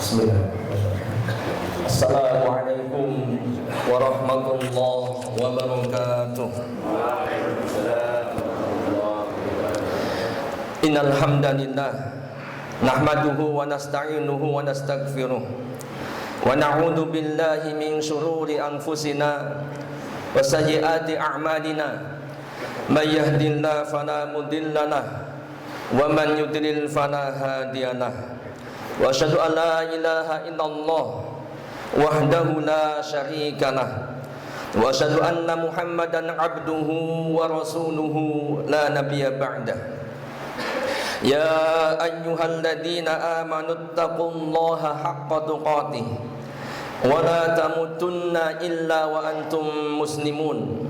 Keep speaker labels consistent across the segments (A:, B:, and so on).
A: Bismillahirrahmanirrahim. Assalamualaikum warahmatullahi wabarakatuh. Innal hamdalillah nahmaduhu wa nasta'inuhu wa nastaghfiruh wa na'udzu billahi min shururi anfusina wa sayyiati a'malina. May yahdihillahu fala mudilla lahu wa man yudlil fala hadiya lahu. Wa asyhadu an la ilaha illallah wahdahu la syarika lah wa asyhadu anna Muhammadan abduhu wa rasuluhu la nabiyya ba'dah. Ya ayyuhalladzina amanu taqullaha haqqa tuqatih wa la tamutunna illa wa antum muslimun.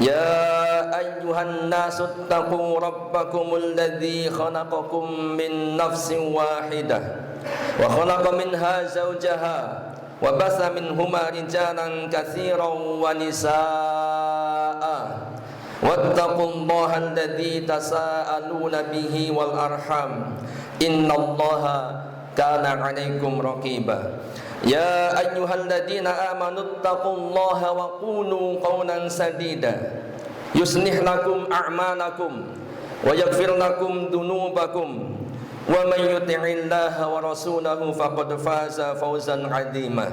A: Ya ayyuhan nasu taqu rabbakumul ladzi khalaqakum min nafsin wahidah wa khalaqa minha zawjaha wa basa minhuma rijalan katsiran wa nisaa wattaqullaha alladzi tasaaluna bihi wal arham innallaha kana 'alaikum raqiba. Ya ayyuhalladzina amanu taqullaha wa qulu qawlan sadida yuslih lakum a'malakum wa yaghfir lakum dhunubakum wa may yuti'illaha wa rasulahu faqad faza fawzan 'azima.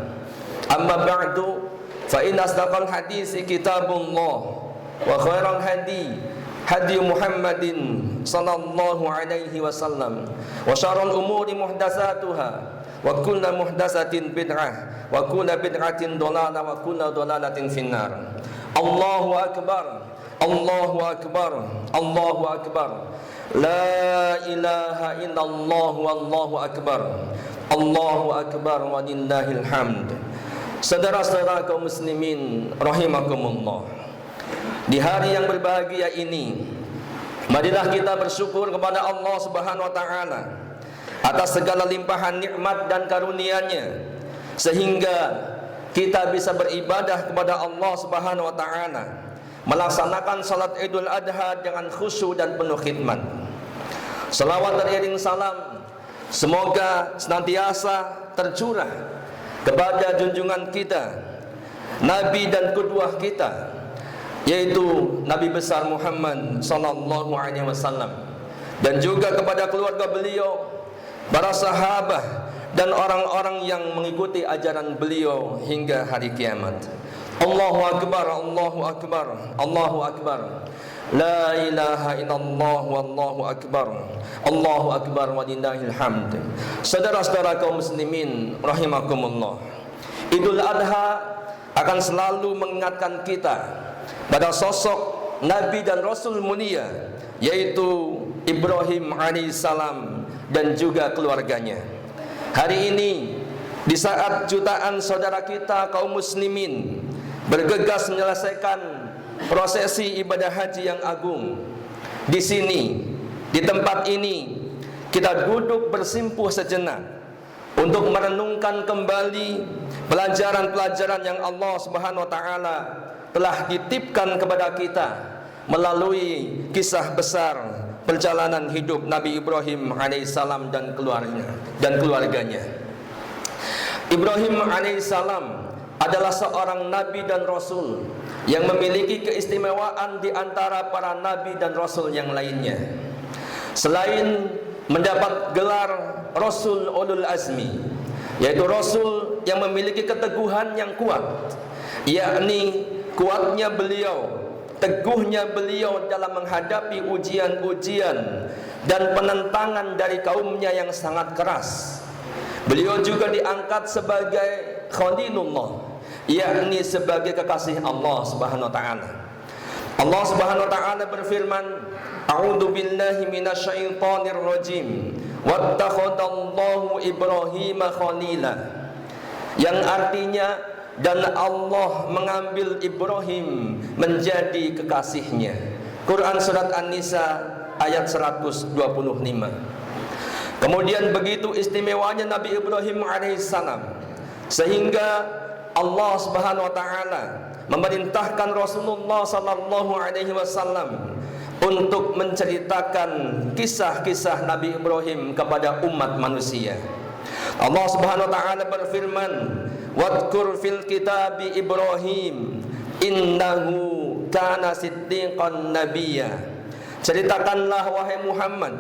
A: Amma ba'du fa inna asdaqal hadisi kitabullah wa khairal hadi Muhammadin sallallahu alaihi wasallam wa syarrul umuri muhdatsatuha wa kullu muhdatsatin bid'ah wa kullu bid'atin dhalalah wa kullu dhalalatin finnar. Allahu akbar, Allahu akbar, Allahu akbar. La ilaha illallah wallahu akbar. Allahu akbar walillahil hamd. Saudara-saudara kaum muslimin rahimakumullah. Di hari yang berbahagia ini, marilah kita bersyukur kepada Allah Subhanahu wa taala atas segala limpahan nikmat dan karunia-Nya sehingga kita bisa beribadah kepada Allah Subhanahu wa taala, melaksanakan salat Idul Adha dengan khusyuk dan penuh khidmat. Selawat beriring salam semoga senantiasa tercurah kepada junjungan kita, nabi dan qudwah kita, yaitu Nabi besar Muhammad sallallahu alaihi wasallam, dan juga kepada keluarga beliau, para sahabat dan orang-orang yang mengikuti ajaran beliau hingga hari kiamat. Allahu akbar, Allahu akbar, Allahu akbar. La ilaha illallah wallahu akbar. Allahu akbar walillahil hamd. Saudara-saudara kaum muslimin rahimakumullah. Idul Adha akan selalu mengingatkan kita pada sosok Nabi dan Rasul mulia, yaitu Ibrahim alaihissalam dan juga keluarganya. Hari ini, di saat jutaan saudara kita kaum muslimin bergegas menyelesaikan prosesi ibadah haji yang agung, di sini, di tempat ini, kita duduk bersimpuh sejenak untuk merenungkan kembali pelajaran-pelajaran yang Allah Subhanahu wa taala telah titipkan kepada kita melalui kisah besar perjalanan hidup Nabi Ibrahim alaihissalam dan keluarganya. Ibrahim alaihissalam adalah seorang nabi dan rasul yang memiliki keistimewaan di antara para nabi dan rasul yang lainnya. Selain mendapat gelar Rasul Ulul Azmi, yaitu rasul yang memiliki keteguhan yang kuat, yakni kuatnya beliau, teguhnya beliau dalam menghadapi ujian-ujian dan penentangan dari kaumnya yang sangat keras. Beliau juga diangkat sebagai Khalilullah, yakni sebagai kekasih Allah Subhanahu wa taala. Allah Subhanahu wa taala berfirman, A'udzu billahi minasyaitonir rajim. Wattakhadallahu Ibrahima khalila. Yang artinya, dan Allah mengambil Ibrahim menjadi kekasihnya. Quran surat An-Nisa ayat 125. Kemudian begitu istimewanya Nabi Ibrahim alaihissalam, sehingga Allah Subhanahu wa taala memerintahkan Rasulullah sallallahu alaihi wasallam untuk menceritakan kisah-kisah Nabi Ibrahim kepada umat manusia. Allah Subhanahu wa taala berfirman, "Wadhkur fil kitabi Ibrahim innahu kana siddiqan nabiyya." Ceritakanlah wahai Muhammad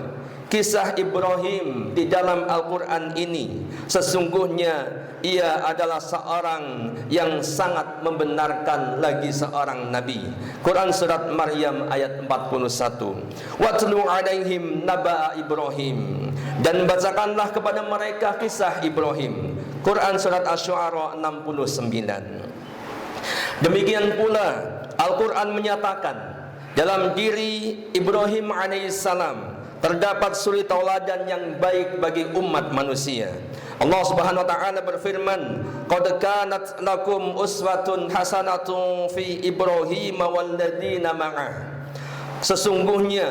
A: kisah Ibrahim di dalam Al-Quran ini. Sesungguhnya ia adalah seorang yang sangat membenarkan lagi seorang nabi. Quran surat Maryam ayat 41. Watlu alaihim naba'a Ibrahim, dan bacakanlah kepada mereka kisah Ibrahim. Quran surat Asy-Syu'ara 69. Demikian pula Al-Quran menyatakan dalam diri Ibrahim alaihissalam terdapat suri tauladan yang baik bagi umat manusia. Allah Subhanahu wa taala berfirman, "Qad kanat lakum uswatun hasanatun fi Ibrahim walladzina ma'ah." Sesungguhnya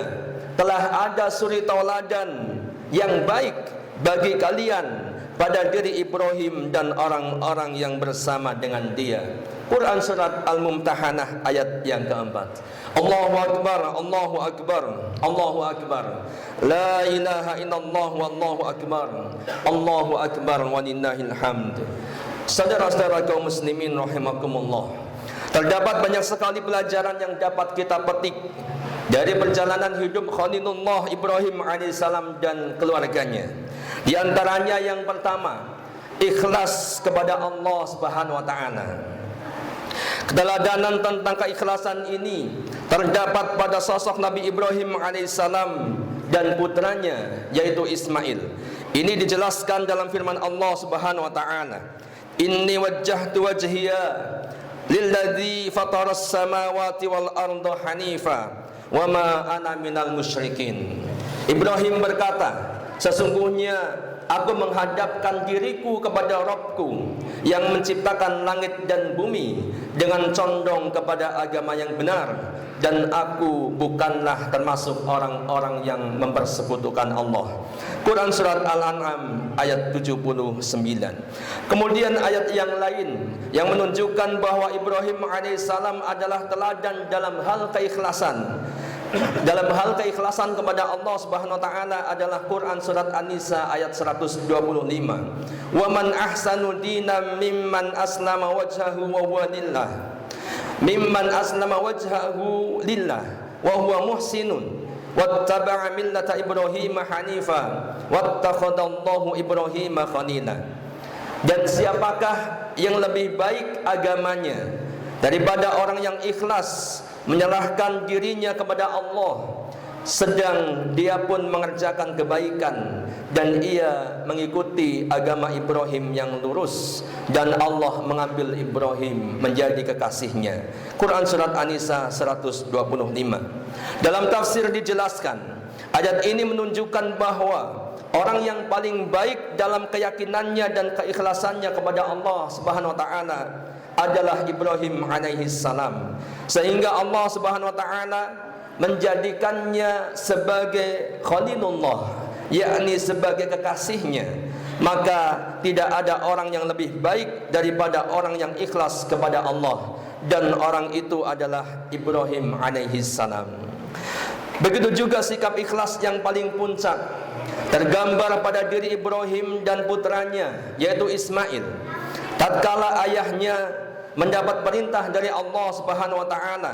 A: telah ada suri tauladan yang baik bagi kalian pada diri Ibrahim dan orang-orang yang bersama dengan dia. Quran surat Al-Mumtahanah ayat yang keempat. Allahu Akbar, Allahu Akbar, Allahu Akbar, la ilaha illallah wallahu akbar, Allahu Akbar walillahil hamd. Saudara-saudara kaum muslimin rahimakumullah, terdapat banyak sekali pelajaran yang dapat kita petik dari perjalanan hidup Khalilullah Ibrahim alaihissalam dan keluarganya. Di antaranya yang pertama, ikhlas kepada Allah Subhanahu wa taala. Keteladanan tentang keikhlasan ini terdapat pada sosok Nabi Ibrahim alaihissalam dan putranya yaitu Ismail. Ini dijelaskan dalam firman Allah Subhanahu wa taala, "Inni wajjahtu wajhiya lilladzi fataras samawati wal arda hanifa wa ma ana minal musyrikin." Ibrahim berkata, "Sesungguhnya aku menghadapkan diriku kepada Rabbku yang menciptakan langit dan bumi dengan condong kepada agama yang benar, dan aku bukanlah termasuk orang-orang yang mempersekutukan Allah." Quran surat Al-An'am ayat 79. Kemudian ayat yang lain yang menunjukkan bahwa Ibrahim alaihissalam adalah teladan dalam hal keikhlasan. Dalam hal keikhlasan kepada Allah Subhanahu wa taala adalah Quran surat An-Nisa ayat 125. "Wa man ahsanu dinan mimman aslama wajhahu wa huwa lillah." Mimman aslama wajhahu lillah wa huwa muhsinun wattaba'a millata Ibrahim hanifa wattakhadallahu Ibrahim khalila. Dan siapakah yang lebih baik agamanya daripada orang yang ikhlas menyerahkan dirinya kepada Allah, sedang dia pun mengerjakan kebaikan dan ia mengikuti agama Ibrahim yang lurus, dan Allah mengambil Ibrahim menjadi kekasihnya. Quran surat An-Nisa 125. Dalam tafsir dijelaskan, ayat ini menunjukkan bahwa orang yang paling baik dalam keyakinannya dan keikhlasannya kepada Allah Subhanahu wa taala adalah Ibrahim alaihissalam, sehingga Allah Subhanahu wa taala menjadikannya sebagai Khalilullah, yakni sebagai kekasihnya. Maka tidak ada orang yang lebih baik daripada orang yang ikhlas kepada Allah, dan orang itu adalah Ibrahim alaihissalam. Begitu juga sikap ikhlas yang paling puncak tergambar pada diri Ibrahim dan putranya yaitu Ismail. Tatkala ayahnya mendapat perintah dari Allah Subhanahu wa taala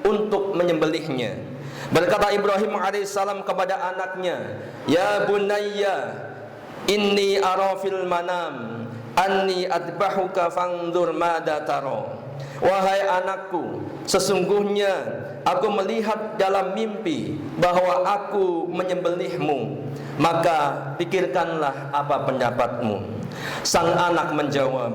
A: untuk menyembelihnya, berkata Ibrahim alaihissalam kepada anaknya, "Ya bunayya, inni ara fil manam anni adbahuka fanzur mada tara." Wahai anakku, sesungguhnya aku melihat dalam mimpi bahwa aku menyembelihmu, maka pikirkanlah apa pendapatmu. Sang anak menjawab,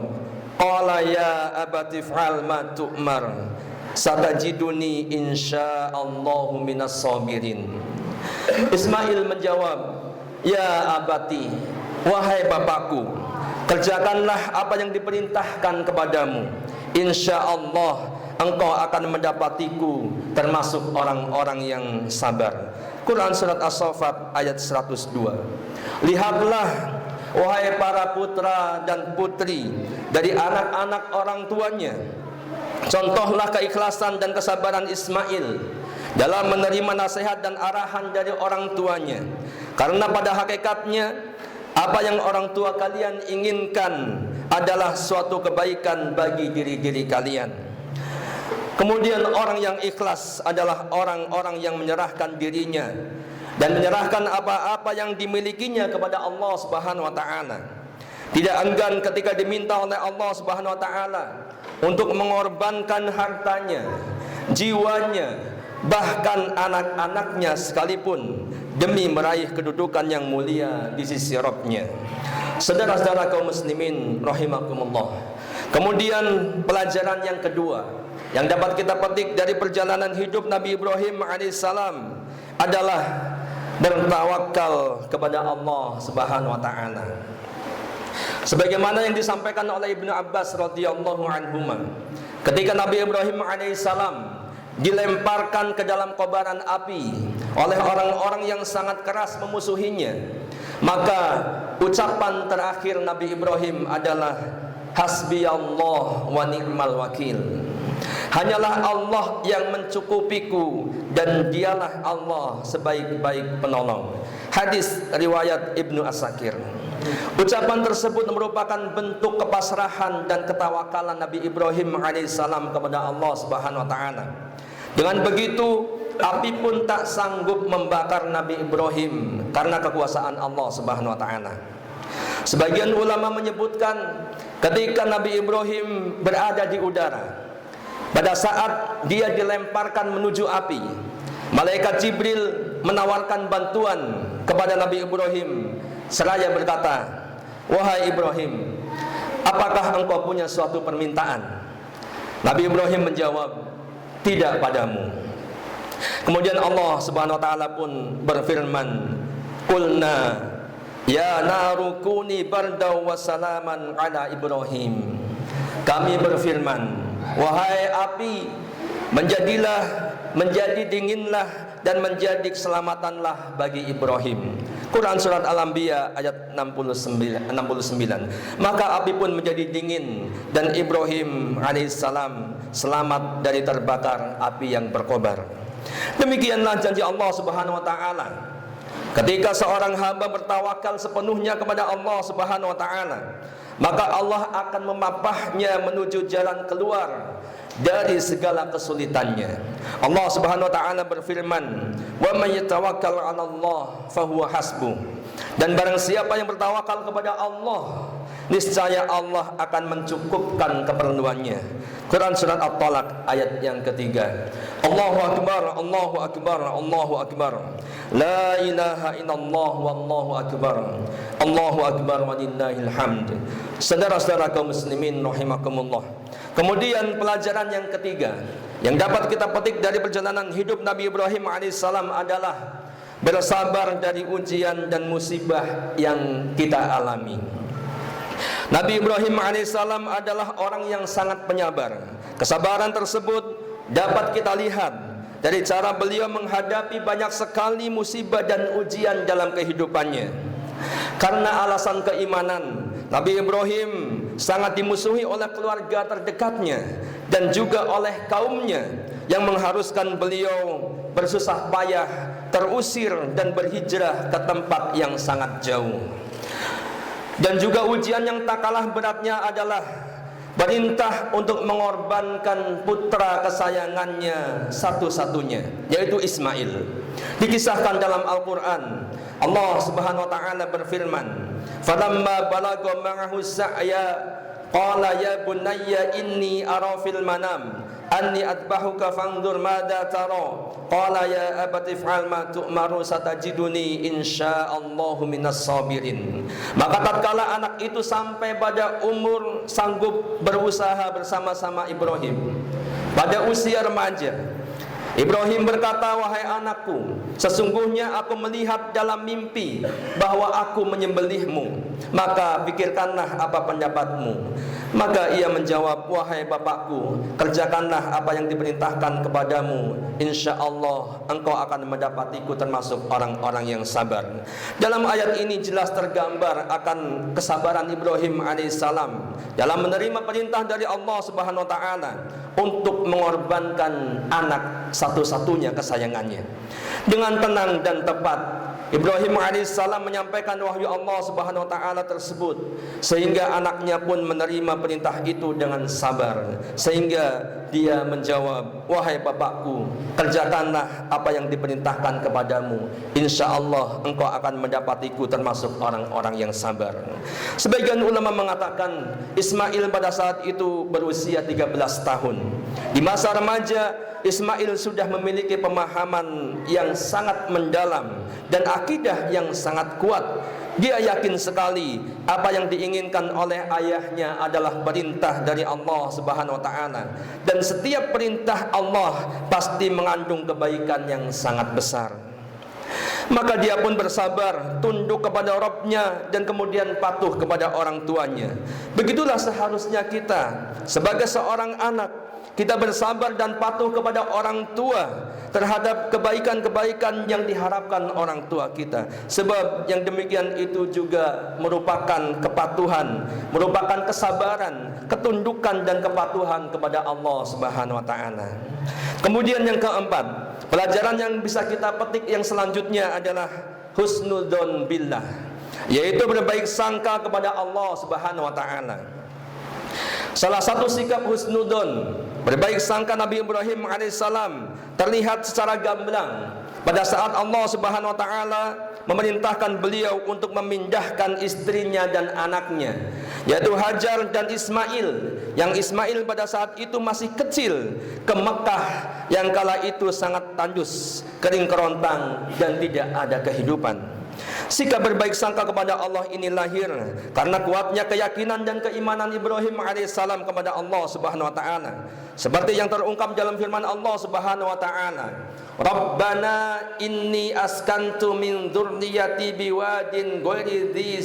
A: "Qala ya abati fa'al ma tu'mar, satajiduni insyaallahu minas sabirin." Ismail menjawab, "Ya abati, wahai bapakku, kerjakanlah apa yang diperintahkan kepadamu. Insyaallah engkau akan mendapatiku termasuk orang-orang yang sabar." Quran surat As-Saffat ayat 102. Lihatlah wahai para putra dan putri dari anak-anak orang tuanya, contohlah keikhlasan dan kesabaran Ismail dalam menerima nasihat dan arahan dari orang tuanya. Karena pada hakikatnya Apa yang orang tua kalian inginkan adalah suatu kebaikan bagi diri-diri kalian. Kemudian orang yang ikhlas adalah orang-orang yang menyerahkan dirinya dan menyerahkan apa-apa yang dimilikinya kepada Allah Subhanahu wa taala. Tidak enggan ketika diminta oleh Allah Subhanahu wa taala untuk mengorbankan hartanya, jiwanya, bahkan anak-anaknya sekalipun demi meraih kedudukan yang mulia di sisi Rabb-Nya. Saudara-saudara kaum muslimin rahimakumullah. Kemudian pelajaran yang kedua yang dapat kita petik dari perjalanan hidup Nabi Ibrahim alaihissalam adalah bertawakal kepada Allah Subhanahu wa taala. Sebagaimana yang disampaikan oleh Ibnu Abbas radhiyallahu anhuma, ketika Nabi Ibrahim alaihissalam dilemparkan ke dalam kobaran api oleh orang-orang yang sangat keras memusuhinya, maka ucapan terakhir Nabi Ibrahim adalah hasbiyallah wa ni'mal wakil. Hanyalah Allah yang mencukupiku dan dialah Allah sebaik-baik penolong. Hadis riwayat Ibnu Asakir. Ucapan tersebut merupakan bentuk kepasrahan dan ketawakalan Nabi Ibrahim alaihissalam kepada Allah Subhanahu wa taala. Dengan begitu, api pun tak sanggup membakar Nabi Ibrahim karena kekuasaan Allah Subhanahu wa taala. Sebagian ulama menyebutkan ketika Nabi Ibrahim berada di udara, pada saat dia dilemparkan menuju api, malaikat Jibril menawarkan bantuan kepada Nabi Ibrahim seraya berkata, "Wahai Ibrahim, apakah engkau punya suatu permintaan?" Nabi Ibrahim menjawab, "Tidak padamu." Kemudian Allah Subhanahu wa taala pun berfirman, "Qulna ya naru kuni bardaw wa salaman ala Ibrahim." Kami berfirman, "Wahai api, menjadi dinginlah dan menjadi keselamatanlah bagi Ibrahim." Quran surat Al-Anbiya ayat 69. Maka api pun menjadi dingin dan Ibrahim alaihissalam selamat dari terbakar api yang berkobar. Demikianlah janji Allah Subhanahu wa taala. Ketika seorang hamba bertawakal sepenuhnya kepada Allah Subhanahu wa taala, maka Allah akan memapahnya menuju jalan keluar dari segala kesulitannya. Allah Subhanahu wa taala berfirman, "Wa may yatawakkal 'ala Allah fahuwa hasbuh." Dan barang siapa yang bertawakal kepada Allah, niscaya Allah akan mencukupkan keperluannya. Quran surat At-Talaq ayat yang ketiga. Allahu akbar, Allahu akbar, Allahu akbar. La ilaha illallah wallahu akbar. Allahu akbar walillahil hamd. Saudara-saudara kaum muslimin rahimakumullah. Kemudian pelajaran yang ketiga yang dapat kita petik dari perjalanan hidup Nabi Ibrahim alaihissalam adalah bersabar dari ujian dan musibah yang kita alami. Nabi Ibrahim alaihissalam adalah orang yang sangat penyabar. Kesabaran tersebut dapat kita lihat dari cara beliau menghadapi banyak sekali musibah dan ujian dalam kehidupannya. Karena alasan keimanan, Nabi Ibrahim sangat dimusuhi oleh keluarga terdekatnya dan juga oleh kaumnya yang mengharuskan beliau bersusah payah, terusir dan berhijrah ke tempat yang sangat jauh. Dan juga ujian yang tak kalah beratnya adalah perintah untuk mengorbankan putra kesayangannya satu-satunya, yaitu Ismail. Dikisahkan dalam Al-Quran, Allah Subhanahu wa taala berfirman, "Falamma balagha ma'ahu sa'ya qala ya bunayya inni ara fil manam anni adbahuka fanzur madza tara qala ya abati if'al ma tu'maru satajiduni insyaallahu minas sabirin." Maka tatkala anak itu sampai pada umur sanggup berusaha bersama-sama Ibrahim pada usia remaja, Ibrahim berkata, "Wahai anakku, sesungguhnya aku melihat dalam mimpi bahwa aku menyembelihmu, maka pikirkanlah apa pendapatmu." Maka ia menjawab, "Wahai bapakku, kerjakanlah apa yang diperintahkan kepadamu. Insya Allah engkau akan mendapatiku termasuk orang-orang yang sabar." Dalam ayat ini jelas tergambar akan kesabaran Ibrahim alaihissalam dalam menerima perintah dari Allah Subhanahu wa taala untuk mengorbankan anak satu-satunya kesayangannya. Dengan tenang dan tepat Ibrahim alaihissalam menyampaikan wahyu Allah Subhanahu wa taala tersebut, sehingga anaknya pun menerima perintah itu dengan sabar, sehingga dia menjawab, "Wahai bapakku, kerjakanlah apa yang diperintahkan kepadamu. Insyaallah engkau akan mendapatiku termasuk orang-orang yang sabar." Sebagian ulama mengatakan Ismail pada saat itu berusia 13 tahun. Di masa remaja Ismail sudah memiliki pemahaman yang sangat mendalam dan akidah yang sangat kuat. Dia yakin sekali apa yang diinginkan oleh ayahnya adalah perintah dari Allah Subhanahu wa taala, dan setiap perintah Allah pasti mengandung kebaikan yang sangat besar. Maka dia pun bersabar, tunduk kepada Rabb-nya, dan kemudian patuh kepada orang tuanya. Begitulah seharusnya kita sebagai seorang anak. Kita bersabar dan patuh kepada orang tua terhadap kebaikan-kebaikan yang diharapkan orang tua kita. Sebab yang demikian itu juga merupakan kepatuhan, merupakan kesabaran, ketundukan dan kepatuhan kepada Allah Subhanahu wa taala. Kemudian yang keempat, pelajaran yang bisa kita petik yang selanjutnya adalah husnudzon billah, yaitu berbaik sangka kepada Allah Subhanahu wa taala. Salah satu sikap husnudzon, berbaik sangka Nabi Ibrahim alaihissalam terlihat secara gamblang pada saat Allah Subhanahu wa taala memerintahkan beliau untuk memindahkan istrinya dan anaknya, yaitu Hajar dan Ismail, yang Ismail pada saat itu masih kecil, ke Mekah yang kala itu sangat tandus, kering kerontang dan tidak ada kehidupan. Sikap berbaik sangka kepada Allah ini lahir karena kuatnya keyakinan dan keimanan Ibrahim alaihissalam kepada Allah Subhanahu wa taala, seperti yang terungkap dalam firman Allah Subhanahu wa taala, "Rabbana inni askantu min dzurriyyati biwadin ghairi dzi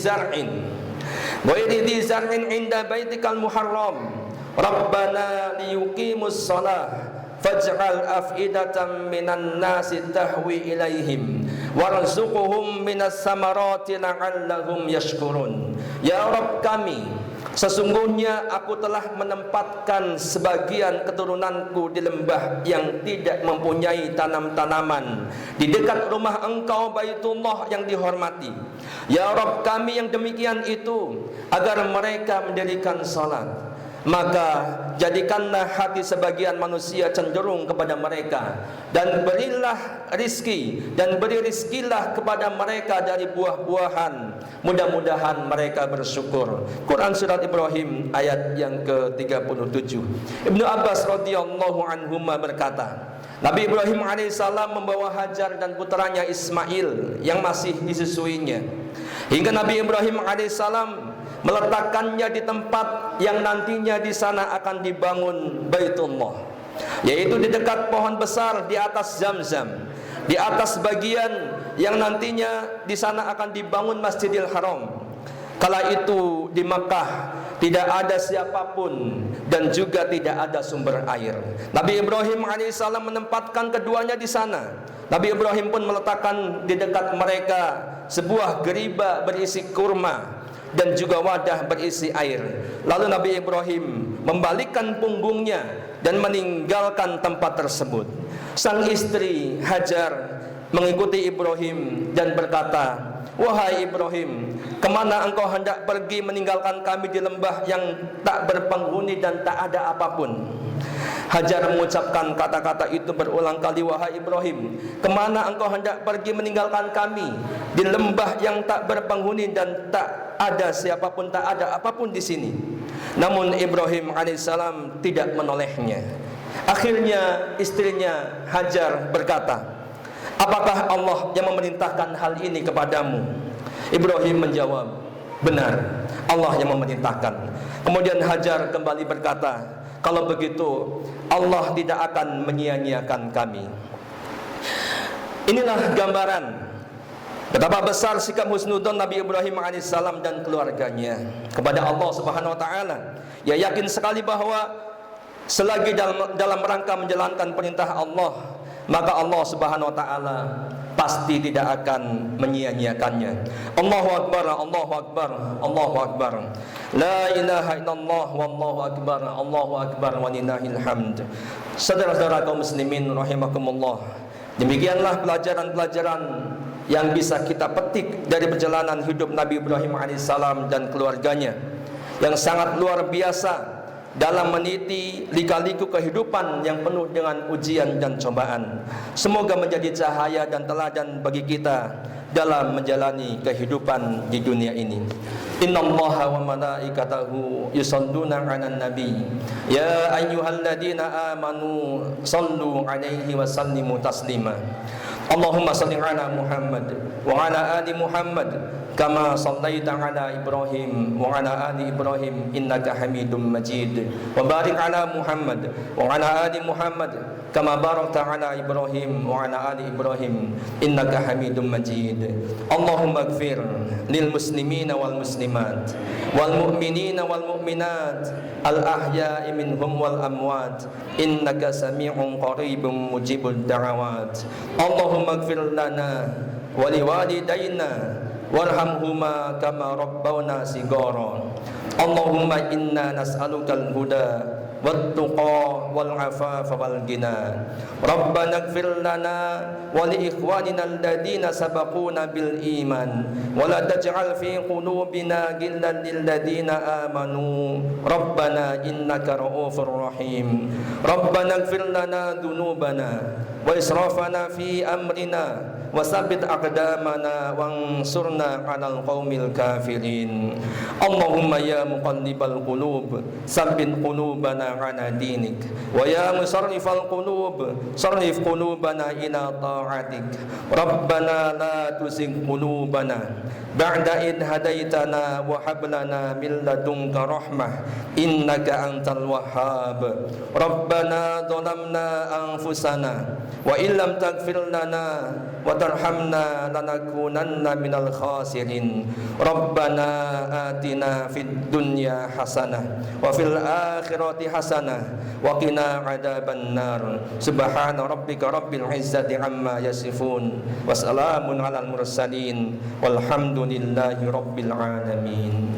A: zar'in 'inda baitikal muharram Rabbana liyuqimus shalah faj'al af'idatan minan nasi tahwi ilaihim warzuqhum minas samarati la'allahum yashkurun." Ya Rabb kami, sesungguhnya aku telah menempatkan sebagian keturunanku di lembah yang tidak mempunyai tanam-tanaman di dekat rumah Engkau Baitullah yang dihormati. Ya Rabb kami yang demikian itu, agar mereka mendirikan salat. Maka jadikanlah hati sebagian manusia cenderung kepada mereka, dan berilah rizki, dan beri rizkilah kepada mereka dari buah-buahan, mudah-mudahan mereka bersyukur. Quran Surat Ibrahim ayat yang ke-37. Ibnu Abbas radhiyallahu anhuma berkata, Nabi Ibrahim alaihissalam membawa Hajar dan putranya Ismail yang masih disusuinya, hingga Nabi Ibrahim alaihissalam meletakkannya di tempat yang nantinya di sana akan dibangun Baitullah, yaitu di dekat pohon besar di atas Zamzam, di atas bagian yang nantinya di sana akan dibangun Masjidil Haram. Kala itu di Makkah tidak ada siapapun dan juga tidak ada sumber air. Nabi Ibrahim alaihissalam menempatkan keduanya di sana. Nabi Ibrahim pun meletakkan di dekat mereka sebuah geriba berisi kurma dan juga wadah berisi air. Lalu Nabi Ibrahim membalikkan punggungnya dan meninggalkan tempat tersebut. Sang istri Hajar mengikuti Ibrahim dan berkata, "Wahai Ibrahim, kemana engkau hendak pergi meninggalkan kami di lembah yang tak berpenghuni dan tak ada apapun?" Hajar mengucapkan kata-kata itu berulang kali, "Wahai Ibrahim, kemana engkau hendak pergi meninggalkan kami di lembah yang tak berpenghuni dan tak ada siapapun, tak ada apapun di sini?" Namun Ibrahim alaihissalam tidak menolehnya. Akhirnya istrinya Hajar berkata, "Apakah Allah yang memerintahkan hal ini kepadamu?" Ibrahim menjawab, "Benar, Allah yang memerintahkan." Kemudian Hajar kembali berkata, "Kalau begitu Allah tidak akan menyia-nyiakan kami." Inilah gambaran betapa besar sikap husnudzon Nabi Ibrahim alaihissalam dan keluarganya kepada Allah Subhanahu wa taala. Ia yakin sekali bahwa selagi dalam rangka menjalankan perintah Allah, maka Allah Subhanahu wa taala pasti tidak akan menyia-nyiakannya. Allahu akbar, Allahu akbar, Allahu akbar. La ilaha illallah wallahu akbar, Allahu akbar walillahil hamd. Saudara-saudara kaum muslimin rahimakumullah, demikianlah pelajaran-pelajaran yang bisa kita petik dari perjalanan hidup Nabi Ibrahim alaihissalam dan keluarganya yang sangat luar biasa dalam meniti lika-liku kehidupan yang penuh dengan ujian dan cobaan. Semoga menjadi cahaya dan teladan bagi kita dalam menjalani kehidupan di dunia ini. Innallaha wa malaikatahu yusholluna 'alan nabi ya ayyuhalladzina amanu shallu 'alaihi wa sallimu taslima. Allahumma shalli 'ala Muhammad wa 'ala ali Muhammad kama shallaita 'ala Ibrahim wa 'ala ali Ibrahim innaka Hamidum Majid. Wa barik 'ala Muhammad wa 'ala ali Muhammad kama barakta 'ala Ibrahim wa 'ala ali Ibrahim innaka Hamidum Majid. Allahumma ighfir lil muslimina wal muslimat wal mu'minina wal mu'minat al ahya'i minhum wal amwat innaka sami'un qaribun mujibud da'awat. Allahumma ighfir lana wa liwalidayna warhamhuma kama rabbawna sigara. Allahumma inna nas'alukal huda wat-tuqa wal afafa wal ghina. Rabbana ighfir lana wa li ikhwanina alladhina sabaquna bil iman wa la taj'al fi qulubina ghillan lil ladzina amanu rabbana innaka ra'ufur rahim. Rabbana ighfir lana dhunubana wa israfana fi amrina wa tsabbit aqdamana wansurna 'alal qaumil kafirin. Allahumma ya muqallibal qulub tsabbit qulubana 'ala dinik wa ya musarrifal qulub sarrif qulubana ila ta'atik. Rabbana la tuzigh qulubana ba'da id hadaitana wa hab lana min ladunka rahmah innaka antal wahhab. Rabbana dhalamna anfusana wa illam taghfir lana wa tarhamna lanakunanna minal khasirin. Rabbana atina fid dunya hasanah wa fil akhirati hasanah wa qina adzaban nar. Subhana rabbika rabbil izzati amma yasifun wa salamun alal mursalin walhamdulillahi rabbil alamin.